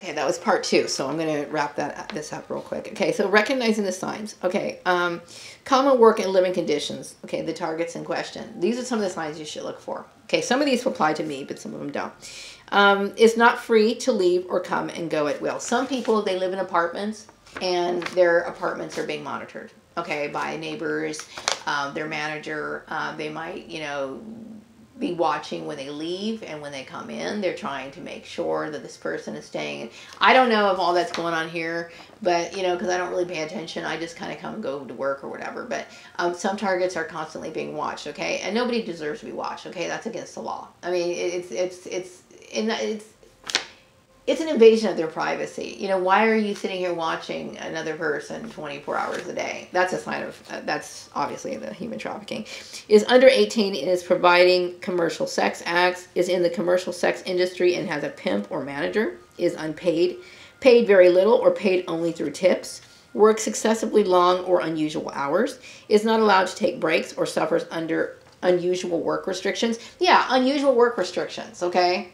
Okay, that was part 2, so I'm going to wrap this up real quick. Okay, so recognizing the signs. Okay, common work and living conditions. Okay, the targets in question. These are some of the signs you should look for. Okay, some of these apply to me, but some of them don't. It's not free to leave or come and go at will. Some people, they live in apartments, and their apartments are being monitored, okay, by neighbors, their manager. They might, you know, be watching when they leave and when they come in. They're trying to make sure that this person is staying. I don't know if all that's going on here, but, you know, because I don't really pay attention. I just kind of come and go to work or whatever. But some targets are constantly being watched, okay? And nobody deserves to be watched, okay? That's against the law. I mean, it's an invasion of their privacy. You know, why are you sitting here watching another person 24 hours a day? That's a sign of, that's obviously the human trafficking. Is under 18 and is providing commercial sex acts, is in the commercial sex industry and has a pimp or manager, is unpaid, paid very little or paid only through tips, works excessively long or unusual hours, is not allowed to take breaks or suffers under unusual work restrictions. Yeah, unusual work restrictions, okay?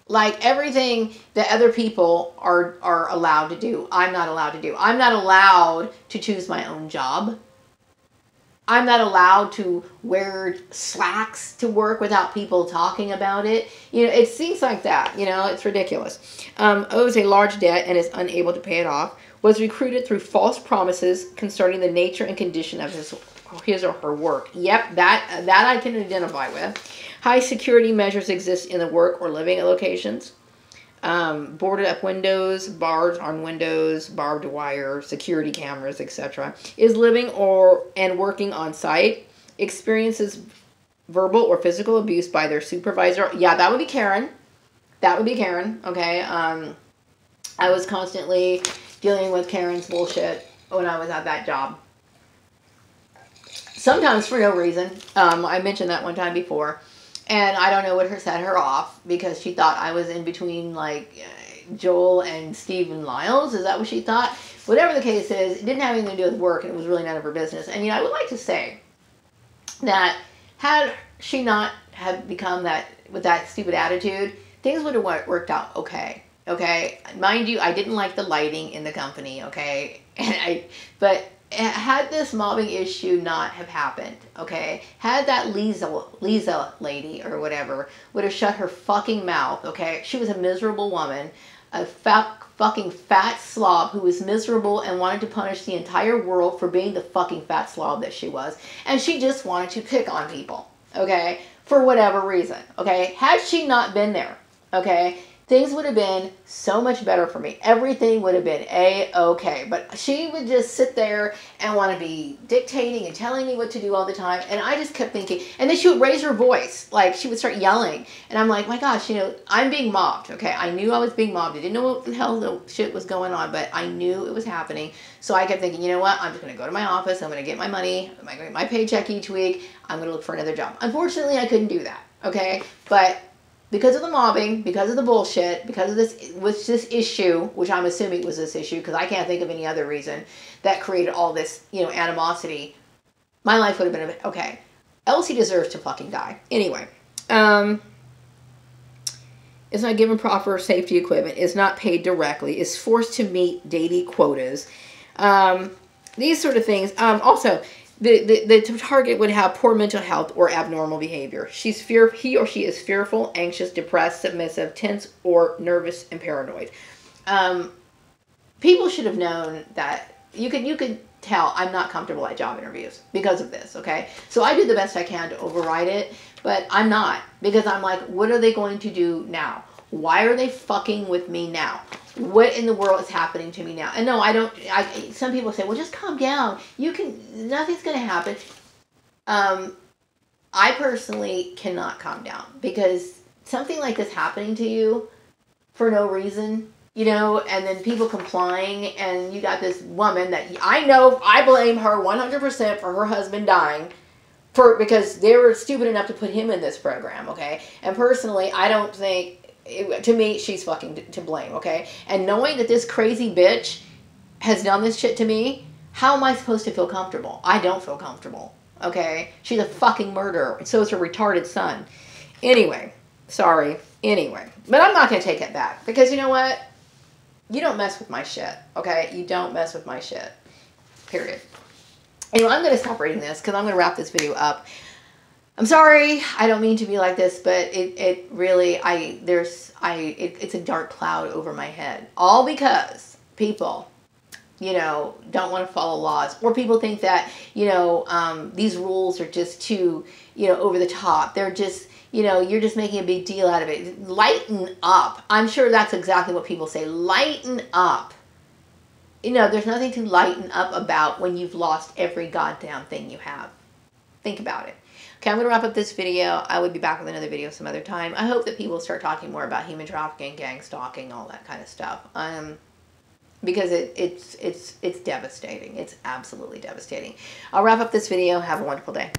Like everything that other people are allowed to do, I'm not allowed to do. I'm not allowed to choose my own job. I'm not allowed to wear slacks to work without people talking about it. You know, it's things like that. You know, it's ridiculous. Owes a large debt and is unable to pay it off. Was recruited through false promises concerning the nature and condition of his or her work. Yep, that I can identify with. High security measures exist in the work or living locations. Boarded up windows, bars on windows, barbed wire, security cameras, etc. Is living and working on site. Experiences verbal or physical abuse by their supervisor. Yeah, that would be Karen. That would be Karen, okay? I was constantly dealing with Karen's bullshit when I was at that job. Sometimes for no reason. I mentioned that one time before. And I don't know what set her off, because she thought I was in between, like, Joel and Stephen Lyles. Is that what she thought? Whatever the case is, it didn't have anything to do with work, and it was really none of her business. And, you know, I would like to say that had she not have become that, with that stupid attitude, things would have worked out okay. Okay? Mind you, I didn't like the lighting in the company, okay? But had this mobbing issue not have happened, okay, had that Lisa lady or whatever would have shut her fucking mouth, okay, she was a miserable woman, a fucking fat slob who was miserable and wanted to punish the entire world for being the fucking fat slob that she was, and she just wanted to pick on people, okay, for whatever reason, okay. Had she not been there, okay, things would have been so much better for me. Everything would have been A-okay. But she would just sit there and want to be dictating and telling me what to do all the time. And I just kept thinking, and then she would raise her voice. Like, she would start yelling. And I'm like, my gosh, you know, I'm being mobbed, okay? I knew I was being mobbed. I didn't know what the hell the shit was going on, but I knew it was happening. So I kept thinking, you know what? I'm just going to go to my office. I'm going to get my money. I'm going to get my paycheck each week. I'm going to look for another job. Unfortunately, I couldn't do that, okay? But because of the mobbing, because of the bullshit, because of this issue, which I'm assuming was this issue, because I can't think of any other reason that created all this, you know, animosity, my life would have been okay. Elsie deserves to fucking die. Anyway, is not given proper safety equipment, is not paid directly, is forced to meet daily quotas. These sort of things. Also, the target would have poor mental health or abnormal behavior. He or she is fearful, anxious, depressed, submissive, tense, or nervous and paranoid. People should have known that you could tell I'm not comfortable at job interviews because of this, okay? So I do the best I can to override it, but I'm not, because I'm like, what are they going to do now? Why are they fucking with me now? What in the world is happening to me now? And no, I don't. Some people say, well, just calm down. Nothing's going to happen. I personally cannot calm down, because something like this happening to you for no reason, you know, and then people complying, and you got this woman that I know, I blame her 100% for her husband dying, because they were stupid enough to put him in this program, okay? And personally, I don't think, to me, she's fucking to blame, okay? And knowing that this crazy bitch has done this shit to me, how am I supposed to feel comfortable? I don't feel comfortable, okay? She's a fucking murderer, and so is her retarded son. Anyway, sorry. Anyway, but I'm not going to take it back, because you know what? You don't mess with my shit, okay? You don't mess with my shit. Period. Anyway, I'm going to stop reading this because I'm going to wrap this video up. I'm sorry, I don't mean to be like this, but it really, it's a dark cloud over my head. All because people, you know, don't want to follow laws, or people think that, you know, these rules are just too, you know, over the top. They're just, you know, you're just making a big deal out of it. Lighten up. I'm sure that's exactly what people say. Lighten up. You know, there's nothing to lighten up about when you've lost every goddamn thing you have. Think about it. Okay, I'm going to wrap up this video. I will be back with another video some other time. I hope that people start talking more about human trafficking, gang stalking, all that kind of stuff. Because it's devastating. It's absolutely devastating. I'll wrap up this video. Have a wonderful day.